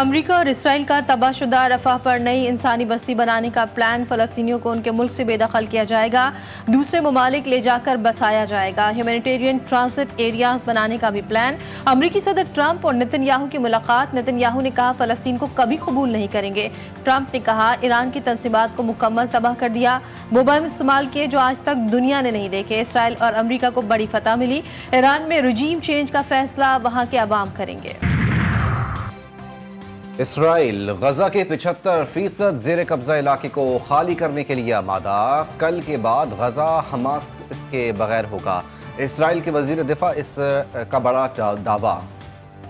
America और Israel का तबाहशुदा Rafah पर नई इंसानी बस्ती बनाने का प्लान। फलस्तीनियों को उनके मुल्क से बेदखल किया जाएगा, दूसरे ममालिक ले जाकर बसाया जाएगा। ह्यूमैनिटेरियन ट्रांसिट एरियाज बनाने का भी प्लान। अमेरिकी सदर ट्रंप और नेतन्याहू की मुलाकात। नेतन्याहू ने कहा फलस्तीन को कभी कबूल नहीं करेंगे। ट्रंप ने कहा ईरान की तंसीबात को मुकम्मल तबाह कर दिया। मोबाइल इस्तेमाल किए जो आज तक दुनिया ने नहीं देखे। इसराइल और अमेरिका को बड़ी फतह मिली। ईरान में रजीम चेंज का फैसला वहां के अवाम करेंगे। इसराइल गजा के 75% जेर कब्जा इलाके को खाली करने के लिए आमादा। कल के बाद गजा हमास इसके बगैर होगा। इसराइल के वजीर दिफा इसका बड़ा दावा।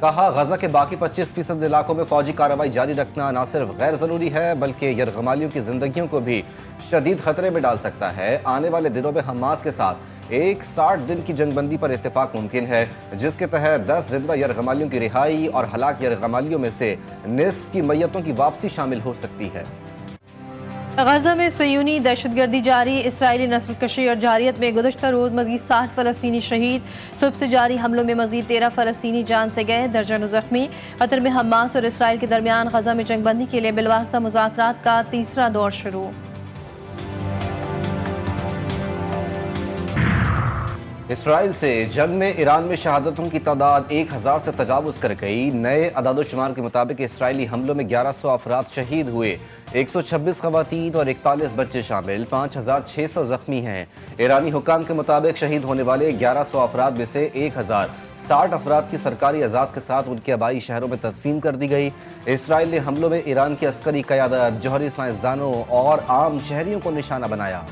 कहा गजा के बाकी 25% इलाकों में फौजी कार्रवाई जारी रखना न सिर्फ गैर जरूरी है बल्कि यरगमालियों की जिंदगियों को भी शदीद खतरे में डाल सकता है। आने वाले दिनों में हमास के साथ एक 60 दिन की जंगबंदी पर इत्तेफाक मुमकिन है, जिसके तहत 10 जिंदा यरगमालियों की रिहाई और हलाक यरगमालियों में से निस्फ की मैयतों की वापसी शामिल हो सकती है। गजा में सयूनी दहशतगर्दी जारी। इसराइली नस्लकशी और जारियत में गुज़श्ता रोज़ मजीद 60 फलस्तीनी शहीद। सुबह से जारी हमलों में मजीद 13 फलस्तीनी जान से गए, दर्जनों जख्मी। कतर में हमास और इसराइल के दरमियान गजा में जंगबंदी के लिए बिलवास्ता मुज़ाकरात का तीसरा दौर शुरू। इसराइल से जंग में ईरान में शहादतों की तादाद 1000 से तजावुज कर गई। नए अदादोशुमार के मुताबिक इसराइली हमलों में 1100 अफराद शहीद हुए, 126 खवातीन और 41 बच्चे शामिल, 5600 जख्मी हैं। ईरानी हुकाम के मुताबिक शहीद होने वाले 1100 अफराद में से 1060 अफराद की सरकारी एजाज के साथ उनके आबाई शहरों में तदफीन कर दी गई। इसराइल ने हमलों में ईरान की अस्करी क़यादत, जौहरी साइंसदानों और आम शहरियों को निशाना बनाया।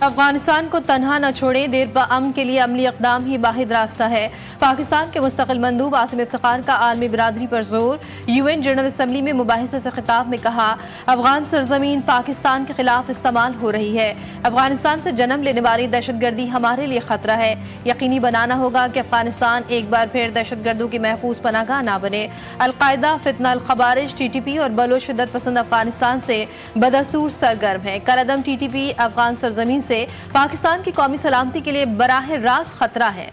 अफगानिस्तान को तन्हा न छोड़े, देर ब अमन के लिए अमली इक़दाम ही वाहिद रास्ता है। पाकिस्तान के मुस्तकिल मंदूब आसिम इफ्तिखार का आलमी बिरादरी पर जोर। UN जनरल असम्बली में मुबाहिसे से खिताब में कहा अफगान सरजमीन पाकिस्तान के खिलाफ इस्तेमाल हो रही है। अफगानिस्तान से जन्म लेने वाली दहशतगर्दी हमारे लिए खतरा है। यकीनी बनाना होगा कि अफगानिस्तान एक बार फिर दहशतगर्दों की महफूज पनागाह ना बने। अलकायदा, फितना अल खवारिज, TTP और बलोच शिद्दत पसंद अफगानिस्तान से बदस्तूर सरगर्म है। कलअदम TTP अफगान सरजमीन से पाकिस्तान की कौमी सलामती के लिए बराह रास्त खतरा है।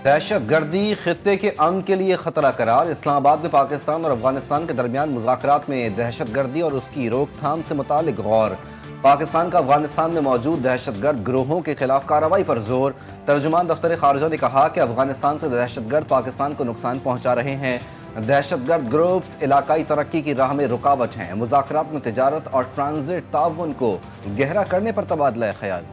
दहशतगर्दी खित्ते के अमन के लिए खतरा करार। इस्लामाबाद में पाकिस्तान और अफगानिस्तान के दरमियान मुज़ाकरात में दहशतगर्दी और उसकी रोकथाम से मुतालिक गौर। पाकिस्तान का अफगानिस्तान में मौजूद दहशतगर्द गिरोहों के खिलाफ कार्रवाई पर जोर। तर्जुमान दफ्तर खारजा ने कहा कि अफगानिस्तान से दहशतगर्द पाकिस्तान को नुकसान पहुंचा रहे हैं। दहशतगर्द ग्रुप्स इलाकाई तरक्की की राह में रुकावट हैं। मुज़ाकरात में तिजारत और ट्रांजिट ताउन को गहरा करने पर तबादला ख्याल।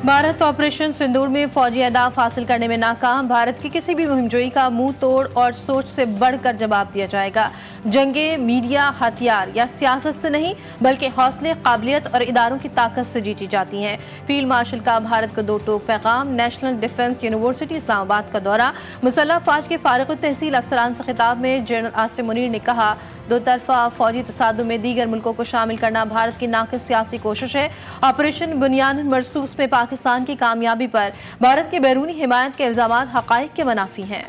भारत ऑपरेशन सिंदूर में फौजी अहदाफ हासिल करने में नाकाम। भारत की किसी भी मुहिमजोई का मुंह तोड़ और सोच से बढ़कर जवाब दिया जाएगा। जंगे मीडिया, हथियार या सियासत से नहीं बल्कि हौसले, काबिलियत और इदारों की ताकत से जीती जाती हैं। फील्ड मार्शल का भारत को दो टोक पैगाम। नेशनल डिफेंस यूनिवर्सिटी इस्लामाबाद का दौरा। मुसल्लह फौज के फारिग तहसील अफसरान से खिताब में जनरल आसिम मुनीर ने कहा दो तरफा फौजी तसादुम में दीगर मुल्कों को शामिल करना भारत की नाक़िस सियासी कोशिश है। ऑपरेशन बुनियान मरसूस में पाकिस्तान की कामयाबी पर भारत के बैरूनी हिमायत के इल्जामात हक़ाइक़ के मुनाफी हैं।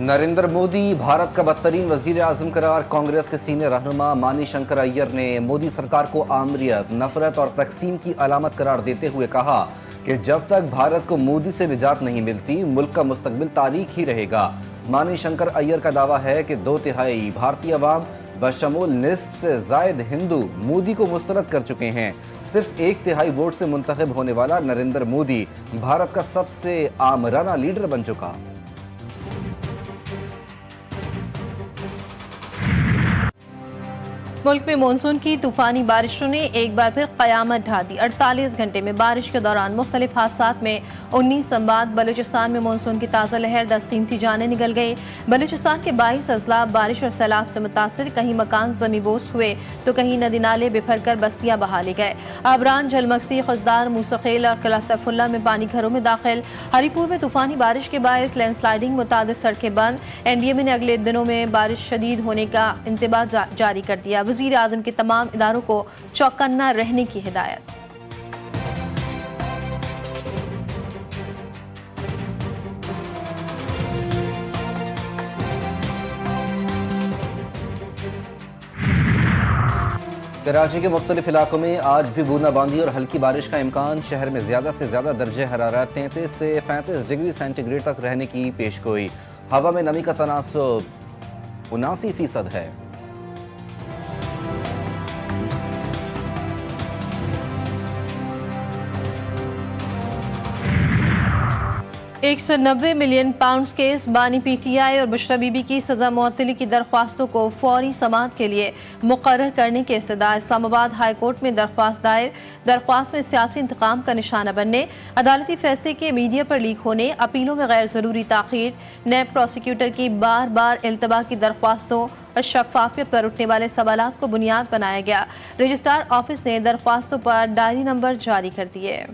नरेंद्र मोदी भारत का बदतरीन वजीर आजम करार। कांग्रेस के सीनियर रहनुमा मानी शंकर अय्यर ने मोदी सरकार को आमरीत, नफरत और तकसीम की अलामत करार देते हुए कहा कि जब तक भारत को मोदी से निजात नहीं मिलती मुल्क का मुस्तकबिल तारीख ही रहेगा। मानी शंकर अय्यर का दावा है कि 2/3 भारतीय अवाम बशमूल निस्फ से जायद हिंदू मोदी को मुस्तरद कर चुके हैं। सिर्फ 1/3 वोट से मुंतखब होने वाला नरेंद्र मोदी भारत का सबसे आमराना लीडर बन चुका। मुल्क में मानसून की तूफानी बारिशों ने एक बार फिर कयामत ढा दी। 48 घंटे में बारिश के दौरान मुख्तलिफ हादसात में 19 अमवात। बलूचिस्तान में मानसून की ताज़ा लहर, 10 कीमती जानें निकल गई। बलूचिस्तान के 22 अजला बारिश और सैलाब से मुतासर, कहीं मकान ज़मींबोस हुए तो कहीं नदी नाले बिफर कर बस्तियां बहा ले गए। आबरान, झलमक्सी, खुजदार, मूसखेल और किला सैफुल्लाह में पानी घरों में दाखिल। हरीपुर में तूफानी बारिश के बायस लैंडस्लाइडिंग, मुतादिद सड़कें बंद। एनडीएमए ने अगले दिनों में बारिश शदीद होने का इंतबाह जारी कर दिया। वज़ीर आज़म के तमाम इदारों को चौकन्ना रहने की हिदायत। कराची के मुख्तलिफ इलाकों में आज भी बूंदाबांदी और हल्की बारिश का इम्कान। शहर में ज़्यादा से ज़्यादा दर्जे हरारत 33 से 35 डिग्री सेंटीग्रेड तक रहने की पेशगोई। हवा में नमी का तनासुब 79% है। £190 मिलियन केस। बानी पीटीआई और बुशरा बीबी की सजा मुअत्तली की दरख्वास्तों को फौरी समाअत के लिए मुकर्रर करने के इस्तदा। इस्लामाबाद हाई कोर्ट में दरख्वास्त दायर। दरख्वास्त में सियासी इंतकाम का निशाना बनने, अदालती फैसले के मीडिया पर लीक होने, अपीलों में गैर ज़रूरी ताख़ीर, नैब प्रोसिक्यूटर की बार बार इल्तबा की दरख्वास्तों और शफाफियत पर उठने वाले सवालात को बुनियाद बनाया गया। रजिस्ट्रार ऑफिस ने दरख्वास्तों पर डायरी नंबर जारी कर दिए।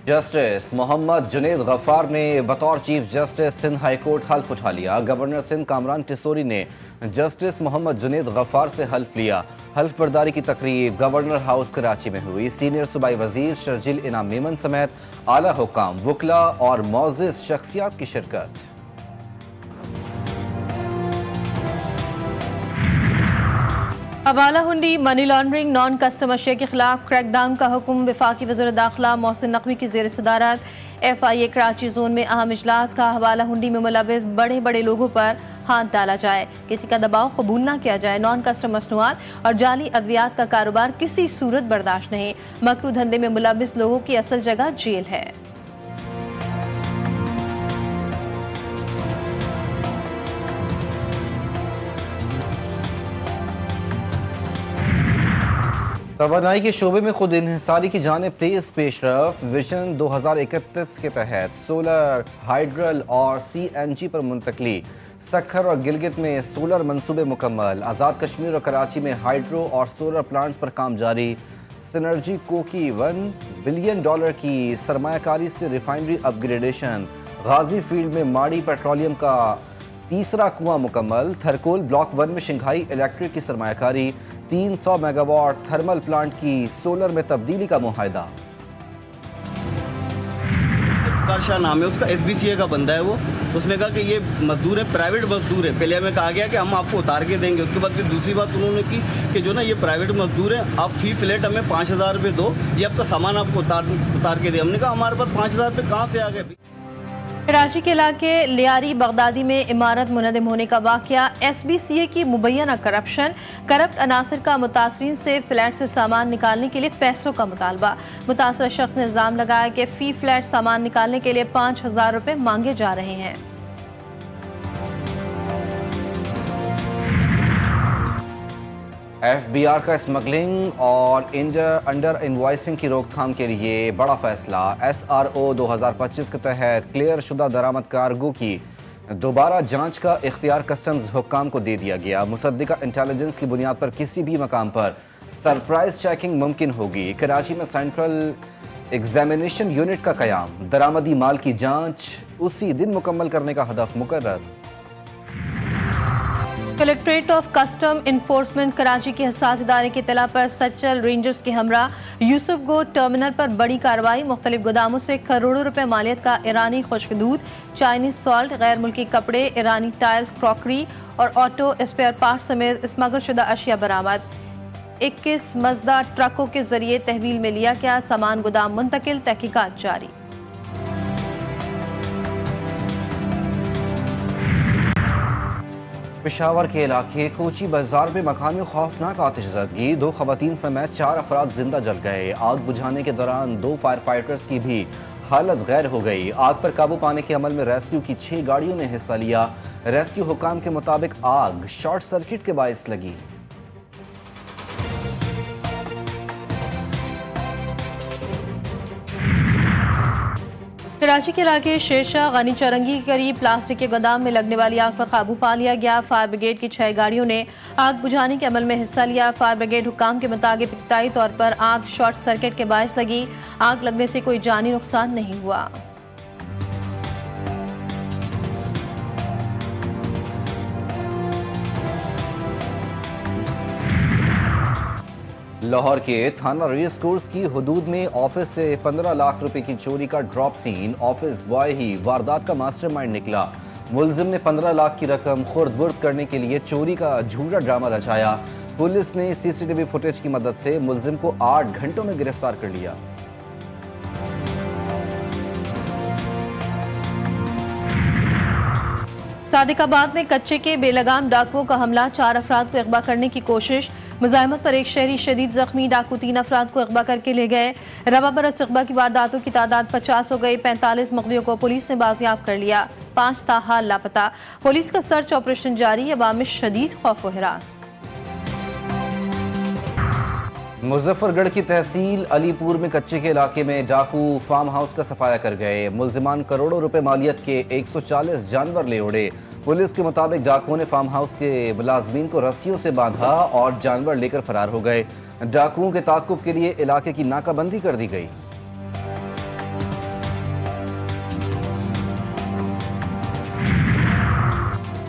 जस्टिस मोहम्मद जुनैद गफ्फार ने बतौर chief justice Sindh high court हल्फ उठा लिया। गवर्नर सिंध कामरान टिसोरी ने जस्टिस मोहम्मद जुनैद गफ्फार से हल्फ लिया। हल्फ बर्दारी की तकरीब गवर्नर हाउस कराची में हुई। सीनियर सूबाई वजीर शर्जिल इनाम मेमन समेत आला हुक्काम, वकला और मोअज़्ज़िज़ शख्सियात की शिरकत। हवाला हुंडी, मनी लॉन्ड्रिंग, नॉन कस्टम अशिया के खिलाफ क्रैकडाउन का हुक्म। वफाकी वज़ीर दाखिला मोहसिन नकवी की ज़ेर सदारत FIA कराची जोन में अहम इजलास का। हवाला हुंडी में मुलव्वस बड़े बड़े लोगों पर हाथ डाला जाए, किसी का दबाव कबूल ना किया जाए। नॉन कस्टम मसनूआत और जाली अद्वियात का कारोबार किसी सूरत बर्दाश्त नहीं। मकरू धंधे में मुलव्वस लोगों की असल जगह जेल है। तवानाई के शोबे में खुद इन्हिसारी की जानिब तेज पेशरफ। विजन 2031 के तहत सोलर, हाइड्रल और CNG पर मुंतकली। सखर और गिलगित में सोलर मंसूबे मुकम्मल। आज़ाद कश्मीर और कराची में हाइड्रो और सोलर प्लांट्स पर काम जारी। सिनर्जी को की $1 बिलियन की सरमायाकारी से रिफाइनरी अपग्रेडेशन। गाजी फील्ड में माड़ी पेट्रोलियम का तीसरा कुआं मुकम्मल। थरकोल ब्लॉक 1 में शंघाई इलेक्ट्रिक की सरमायाकारी। 300 मेगावाट थर्मल प्लांट की सोलर में तब्दीली का मुआहदा। शाह नाम है उसका, SBCA का बंदा है वो। तो उसने कहा कि ये मजदूर है, प्राइवेट मजदूर है। पहले हमें कहा गया कि हम आपको उतार के देंगे। उसके बाद फिर दूसरी बात उन्होंने की कि जो ना ये प्राइवेट मजदूर है, आप फी फ्लैट हमें 5,000 रुपये दो, ये आपका सामान आपको उतार के दे। हमने कहा हमारे पास 5,000 रुपये कहाँ से आ गए। कराची के इलाके लियारी बगदादी में इमारत मुनदम होने का वाकया। SBCA की मुबैना करप्शन। करप्ट अनासर का मुतासरीन से फ्लैट से सामान निकालने के लिए पैसों का मुतालबा। मुतासरा शख्स ने इल्ज़ाम लगाया कि फी फ्लैट सामान निकालने के लिए 5,000 रुपये मांगे जा रहे हैं। FBR का स्मगलिंग और अंडर इनवॉइसिंग की रोकथाम के लिए बड़ा फैसला। SRO 2025 के तहत क्लियर शुदा दरामद कार्गो की दोबारा जांच का इख्तियार कस्टम्स हुक्काम को दे दिया गया। मुसद्दिका इंटेलिजेंस की बुनियाद पर किसी भी मकाम पर सरप्राइज चेकिंग मुमकिन होगी। कराची में सेंट्रल एग्जामिनेशन यूनिट का कयाम। दरामदी माल की जांच उसी दिन मुकम्मल करने का हदफ मुकर्रर। Collectorate of custom enforcement Karachi के हसास इदारे की इत्तला पर सचल रेंजर्स के हमरा यूसुफ गो टर्मिनल पर बड़ी कार्रवाई। मुख्तलिफ गोदामों से करोड़ों रुपए मालियत का ईरानी खुश्क दूध, चाइनीज सॉल्ट, गैर मुल्की कपड़े, ईरानी टाइल्स, क्रॉकरी और ऑटो स्पेयर पार्ट समेत स्मगल शुदा अशिया बरामद। 21 मजदा ट्रकों के जरिए तहवील में लिया गया सामान गोदाम मुंतकिल, तहकीकात जारी। पेशावर के इलाके कोची बाजार में मकामी खौफनाक आतिशज़दगी। 2 खवातीन समेत 4 अफराद जिंदा जल गए। आग बुझाने के दौरान 2 फायर फाइटर्स की भी हालत गैर हो गई। आग पर काबू पाने के अमल में रेस्क्यू की 6 गाड़ियों ने हिस्सा लिया। रेस्क्यू हुकाम के मुताबिक आग शॉर्ट सर्किट के बायस लगी। कराची के इलाके शेरशाह गनी चरंगी के करीब प्लास्टिक के गोदाम में लगने वाली आग पर काबू पा लिया गया। फायर ब्रिगेड की 6 गाड़ियों ने आग बुझाने के अमल में हिस्सा लिया। फायर ब्रिगेड हुकाम के मुताबिक इब्तदाई तौर पर आग शॉर्ट सर्किट के बायस लगी। आग लगने से कोई जानी नुकसान नहीं हुआ। लाहौर के थाना रेस कोर्स की हदूद में ऑफिस से 15 लाख रुपए की चोरी का ड्रॉप सीन। ऑफिस बॉय ही वारदात का मास्टरमाइंड निकला। मुलजिम ने 15 लाख की रकम खुर्द-बुर्द करने के लिए चोरी का झूठा ड्रामा रचाया। पुलिस ने सीसीटीवी फुटेज की मदद से मुलजिम को 8 घंटों में गिरफ्तार कर लिया। सादिकाबाद में कच्चे के बेलगाम डाकुओं का हमला, 4 अफराद को अगवा करने की कोशिश। मुजाहिमत पर एक शहरी शदीद जख्मी, डाकू 3 अफराद को अगवा करके ले गए। रवा बरस अगवा की वारदातों की तादाद 50 हो गई। 45 मुग़वियों को पुलिस ने बाजियाब कर लिया। 5 ताहाल लापता। पुलिस का सर्च ऑपरेशन जारी। अवाम में शदीद खौफ व हिरास। मुजफ्फरगढ़ की तहसील अलीपुर में कच्चे के इलाके में डाकू फार्म हाउस का सफाया कर गए। मुलजिमान करोड़ों रुपए मालियत के 140 जानवर ले उड़े। पुलिस के मुताबिक डाकुओं ने फार्म हाउस के मुलाजमीन को रस्सियों से बांधा और जानवर लेकर फरार हो गए। डाकुओं के ताकुब के लिए इलाके की नाकाबंदी कर दी गई।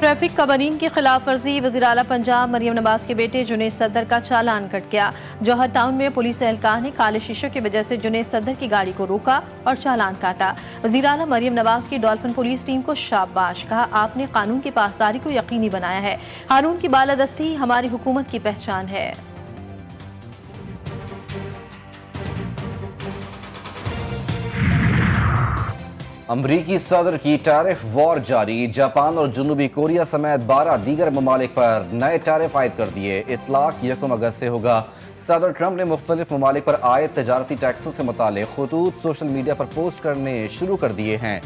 ट्रैफिक कवानीन की खिलाफ वर्जी, वज़ीर आला पंजाब मरियम नवाज के बेटे जुनैद सदर का चालान कट गया। जौहर टाउन में पुलिस एहलकार ने काले शीशों की वजह से जुनैद सदर की गाड़ी को रोका और चालान काटा। वज़ीर आला मरियम नवाज की डॉल्फिन पुलिस टीम को शाबाश कहा। आपने कानून की पासदारी को यकीनी बनाया है। कानून की बालादस्ती हमारी हुकूमत की पहचान है। अमरीकी सदर की टैरिफ वॉर जारी। जापान और जनूबी कोरिया समेत 12 दीगर ममालिक पर नए टैरिफ आयद कर दिए। इतलाक 1 अगस्त से होगा। सदर ट्रंप ने मुख्तलिफ ममालिक पर आयद तजारती टैक्सों से मुतालिक खतूत सोशल मीडिया पर पोस्ट करने शुरू कर दिए हैं।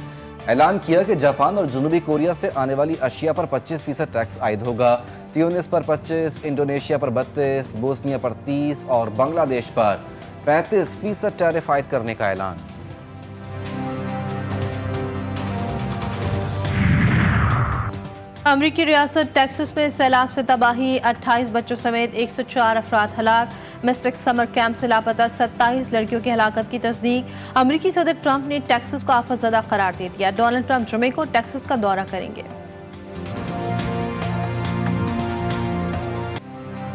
ऐलान किया कि जापान और जनूबी कोरिया से आने वाली अशिया पर 25% टैक्स आयद होगा। ट्यूनिस पर 25, इंडोनेशिया पर 32, बोस्निया पर 30 और बांग्लादेश पर 35% टैरिफ आयद करने का ऐलान। अमरीकी रियासत टेक्सास में सैलाब से तबाही, 28 बच्चों समेत 104 अफराद हलाक। मिस्टिक समर कैंप से लापता 27 लड़कियों की हलाकत की तस्दीक। अमरीकी सदर ट्रंप ने टेक्सास को आफतज़दा करार दे दिया। डोनाल्ड ट्रंप जुमे को टेक्सास का दौरा करेंगे।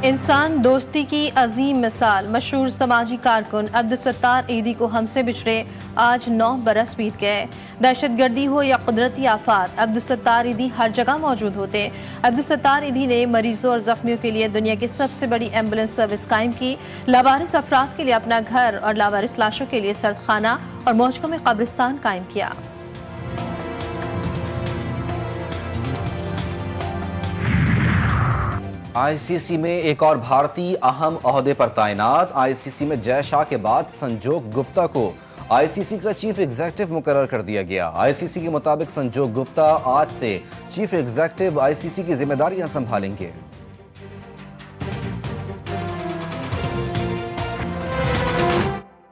इंसान दोस्ती की अजीम मिसाल, मशहूर समाजी कारकुन अब्दुल सत्तार ईदी को हमसे बिछड़े आज 9 बरस बीत गए। दहशतगर्दी हो या कुदरती आफात, अब्दुल सत्तार ईदी हर जगह मौजूद होते। अब्दुल सत्तार ईदी ने मरीजों और जख्मियों के लिए दुनिया की सबसे बड़ी एम्बुलेंस सर्विस कायम की। लावारिस अफराद के लिए अपना घर और लावारिस लाशों के लिए सर्दखाना और मौजकों में कब्रिस्तान कायम किया। आईसीसी में एक और भारतीय अहम ओहदे पर तैनात। आईसीसी में जय शाह के बाद संजोग गुप्ता को आईसीसी का चीफ एग्जीक्यूटिव मुकर्रर कर दिया गया। आईसीसी के मुताबिक संजोग गुप्ता आज से चीफ एग्जीक्यूटिव आईसीसी की जिम्मेदारियां संभालेंगे।